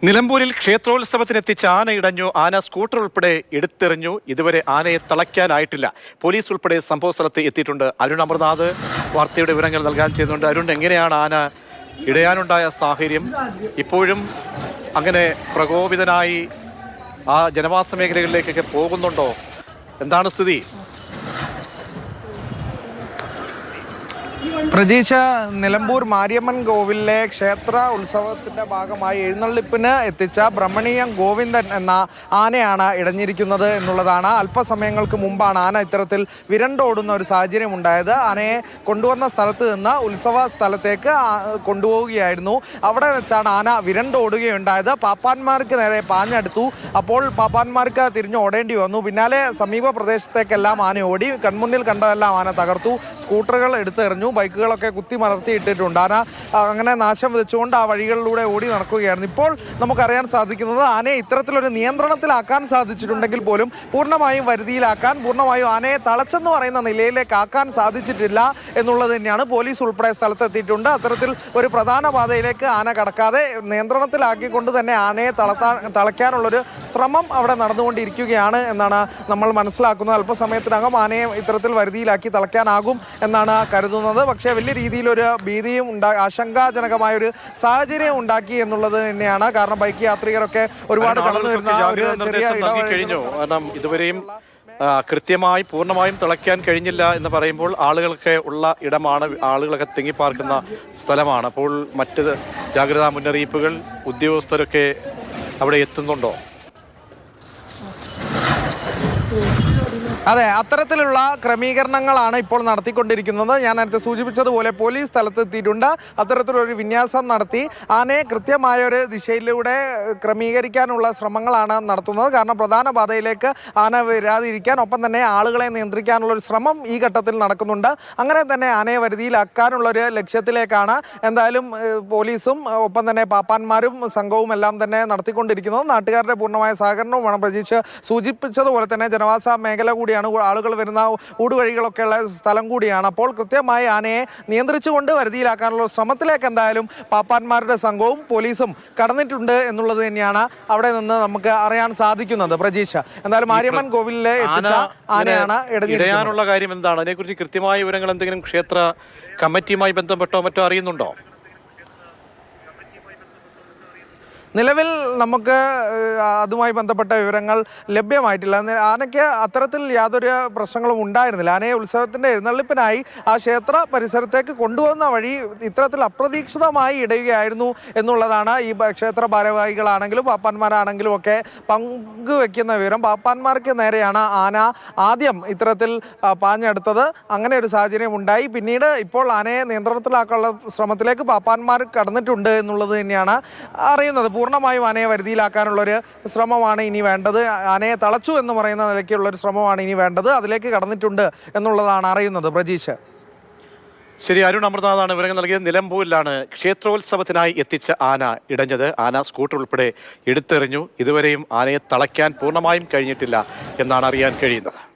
നിലമ്പൂരിൽ ക്ഷേത്രോത്സവത്തിനെത്തിച്ച ആന ഇടഞ്ഞു. ആന സ്കൂട്ടർ ഉൾപ്പെടെ എടുത്തെറിഞ്ഞു. ഇതുവരെ ആനയെ തളയ്ക്കാനായിട്ടില്ല. പോലീസ് ഉൾപ്പെടെ സംഭവ സ്ഥലത്ത് എത്തിയിട്ടുണ്ട്. അരുൺ അമർനാഥ് വാർത്തയുടെ വിവരങ്ങൾ നൽകാൻ ചെയ്യുന്നുണ്ട്. അരുൺ, എങ്ങനെയാണ് ആന ഇടയാനുണ്ടായ സാഹചര്യം? ഇപ്പോഴും അങ്ങനെ പ്രകോപിതനായി ആ ജനവാസ മേഖലകളിലേക്കൊക്കെ പോകുന്നുണ്ടോ? എന്താണ് സ്ഥിതി? പ്രജീഷ്, നിലമ്പൂർ മാരിയമ്മൻ കോവിലിലെ ക്ഷേത്ര ഉത്സവത്തിന്റെ ഭാഗമായി എഴുന്നള്ളിപ്പിന് എത്തിച്ച ബ്രഹ്മണീയം ഗോവിന്ദൻ എന്ന ആനയാണ് ഇടഞ്ഞിരിക്കുന്നത് എന്നുള്ളതാണ്. അല്പസമയങ്ങൾക്ക് മുമ്പാണ് ആന ഇത്തരത്തിൽ വിരണ്ടോടുന്ന ഒരു സാഹചര്യം ഉണ്ടായത്. ആനയെ കൊണ്ടുവന്ന സ്ഥലത്ത് നിന്ന് ഉത്സവ സ്ഥലത്തേക്ക് കൊണ്ടുപോവുകയായിരുന്നു. അവിടെ വെച്ചാണ് ആന വിരണ്ടോടുകയുണ്ടായത്. പാപ്പാന്മാർക്ക് നേരെ പാഞ്ഞെടുത്തു. അപ്പോൾ പാപ്പാന്മാർക്ക് തിരിഞ്ഞ് ഓടേണ്ടി വന്നു. പിന്നാലെ സമീപ പ്രദേശത്തേക്കെല്ലാം ആന ഓടി. കൺമുന്നിൽ കണ്ടതെല്ലാം ആന തകർത്തു. സ്കൂട്ടറുകൾ എടുത്തെറിഞ്ഞു. ബൈക്കുകളൊക്കെ കുത്തി മലർത്തിയിട്ടിട്ടുണ്ട്. ആന അങ്ങനെ നാശം വിതച്ചുകൊണ്ട് ആ വഴികളിലൂടെ ഓടി നടക്കുകയായിരുന്നു. ഇപ്പോൾ നമുക്കറിയാൻ സാധിക്കുന്നത് ആനയെ ഇത്തരത്തിലൊരു നിയന്ത്രണത്തിലാക്കാൻ സാധിച്ചിട്ടുണ്ടെങ്കിൽ പോലും പൂർണ്ണമായും വരുതിയിലാക്കാൻ, പൂർണ്ണമായും ആനയെ തളച്ചെന്ന് പറയുന്ന നിലയിലേക്ക് ആക്കാൻ സാധിച്ചിട്ടില്ല എന്നുള്ളത് തന്നെയാണ്. പോലീസ് ഉൾപ്പെടെ സ്ഥലത്തെത്തിയിട്ടുണ്ട്. അത്തരത്തിൽ ഒരു പ്രധാന പാതയിലേക്ക് ആന കടക്കാതെ നിയന്ത്രണത്തിലാക്കിക്കൊണ്ട് തന്നെ ആനയെ തളയ്ക്കാനുള്ളൊരു ശ്രമം അവിടെ നടന്നുകൊണ്ടിരിക്കുകയാണ് എന്നാണ് നമ്മൾ മനസ്സിലാക്കുന്നത്. അല്പസമയത്തിനകം ആനയെ ഇത്തരത്തിൽ വരുതിയിലാക്കി തളയ്ക്കാനാകും എന്നാണ് കരുതുന്നത്. പക്ഷേ വലിയ രീതിയിലൊരു ഭീതിയും ആശങ്കാജനകമായൊരു സാഹചര്യം ഉണ്ടാക്കി എന്നുള്ളത് തന്നെയാണ്. കാരണം ബൈക്ക് യാത്രികരൊക്കെ ഒരുപാട് കടന്നു വരുന്ന ഒരു ചെറിയ കഴിഞ്ഞു. കാരണം ഇതുവരെയും കൃത്യമായി പൂർണ്ണമായും തിളയ്ക്കാൻ കഴിഞ്ഞില്ല എന്ന് പറയുമ്പോൾ ആളുകൾക്ക് ഉള്ള ഇടമാണ്, ആളുകളൊക്കെ തിങ്ങിപ്പാർക്കുന്ന സ്ഥലമാണ്. അപ്പോൾ മറ്റ് ജാഗ്രതാ മുന്നറിയിപ്പുകൾ ഉദ്യോഗസ്ഥരൊക്കെ അവിടെ എത്തുന്നുണ്ടോ? അതെ, അത്തരത്തിലുള്ള ക്രമീകരണങ്ങളാണ് ഇപ്പോൾ നടത്തിക്കൊണ്ടിരിക്കുന്നത്. ഞാൻ നേരത്തെ സൂചിപ്പിച്ചതുപോലെ പോലീസ് സ്ഥലത്തെത്തിയിട്ടുണ്ട്. അത്തരത്തിലൊരു വിന്യാസം നടത്തി ആനയെ കൃത്യമായ ഒരു ദിശയിലൂടെ ക്രമീകരിക്കാനുള്ള ശ്രമങ്ങളാണ് നടത്തുന്നത്. കാരണം പ്രധാന പാതയിലേക്ക് ആന വരാതിരിക്കാൻ, ഒപ്പം തന്നെ ആളുകളെ നിയന്ത്രിക്കാനുള്ളൊരു ശ്രമം ഈ ഘട്ടത്തിൽ നടക്കുന്നുണ്ട്. അങ്ങനെ തന്നെ ആനയെ വരുതിയിലാക്കാനുള്ളൊരു ലക്ഷ്യത്തിലേക്കാണ് എന്തായാലും പോലീസും ഒപ്പം തന്നെ പാപ്പാന്മാരും സംഘവും എല്ലാം തന്നെ നടത്തിക്കൊണ്ടിരിക്കുന്നത്. നാട്ടുകാരുടെ പൂർണ്ണമായ സഹകരണവുമാണ്. പ്രതീക്ഷ സൂചിപ്പിച്ചതുപോലെ തന്നെ ജനവാസ മേഖല കൂടിയാണ്, ആളുകൾ വരുന്ന ഊടുവഴികളൊക്കെയുള്ള സ്ഥലം കൂടിയാണ്. അപ്പോൾ കൃത്യമായി ആനയെ നിയന്ത്രിച്ചുകൊണ്ട് വരുതിയിലാക്കാനുള്ള ശ്രമത്തിലേക്ക് എന്തായാലും പാപ്പാന്മാരുടെ സംഘവും പോലീസും കടന്നിട്ടുണ്ട് എന്നുള്ളത് തന്നെയാണ് അവിടെ നിന്ന് നമുക്ക് അറിയാൻ സാധിക്കുന്നത്. പ്രജീഷ, എന്തായാലും മാരിയമ്മൻ കോവിലിലെ എത്തിച്ച ആനയാണ് ഇടയാനുള്ള കാര്യം എന്താണ്? അതിനെക്കുറിച്ച് കൃത്യമായ വിവരങ്ങൾ എന്തെങ്കിലും ക്ഷേത്ര കമ്മിറ്റിയുമായി ബന്ധപ്പെട്ടോ മറ്റോ അറിയുന്നുണ്ടോ? നിലവിൽ നമുക്ക് അതുമായി ബന്ധപ്പെട്ട വിവരങ്ങൾ ലഭ്യമായിട്ടില്ല. ആനയ്ക്ക് അത്തരത്തിൽ യാതൊരു പ്രശ്നങ്ങളും ഉണ്ടായിരുന്നില്ല. ആനയെ ഉത്സവത്തിൻ്റെ എഴുന്നള്ളിപ്പിനായി ആ ക്ഷേത്ര പരിസരത്തേക്ക് കൊണ്ടുവന്ന വഴി ഇത്തരത്തിൽ അപ്രതീക്ഷിതമായി ഇടയുകയായിരുന്നു എന്നുള്ളതാണ് ഈ ക്ഷേത്ര ഭാരവാഹികളാണെങ്കിലും പാപ്പാന്മാരാണെങ്കിലും ഒക്കെ പങ്കുവെക്കുന്ന വിവരം. പാപ്പാന്മാർക്ക് നേരെയാണ് ആന ആദ്യം ഇത്തരത്തിൽ പാഞ്ഞെടുത്തത്. അങ്ങനെ ഒരു സാഹചര്യം ഉണ്ടായി. പിന്നീട് ഇപ്പോൾ ആനയെ നിയന്ത്രണത്തിലാക്കാനുള്ള ശ്രമത്തിലേക്ക് പാപ്പാന്മാർ കടന്നിട്ടുണ്ട് എന്നുള്ളത് തന്നെയാണ് അറിയുന്നത്. പൂർണ്ണമായും ആനയെ വരുതിയിലാക്കാനുള്ളൊരു ശ്രമമാണ് ഇനി വേണ്ടത്. ആനയെ തളച്ചു എന്ന് പറയുന്ന നിലയ്ക്കുള്ളൊരു ശ്രമമാണ് ഇനി വേണ്ടത്. അതിലേക്ക് കടന്നിട്ടുണ്ട് എന്നുള്ളതാണ് അറിയുന്നത്. പ്രജീഷ്, ശരി. അരുൺ അമൃതനാഥാണ് വിവരങ്ങൾ നൽകിയത്. നിലമ്പൂരിലാണ് ക്ഷേത്രോത്സവത്തിനായി എത്തിച്ച ആന ഇടഞ്ഞത്. ആന സ്കൂട്ടർ ഉൾപ്പെടെ എടുത്തെറിഞ്ഞു. ഇതുവരെയും ആനയെ തളയ്ക്കാൻ പൂർണ്ണമായും കഴിഞ്ഞിട്ടില്ല എന്നാണ് അറിയാൻ കഴിയുന്നത്.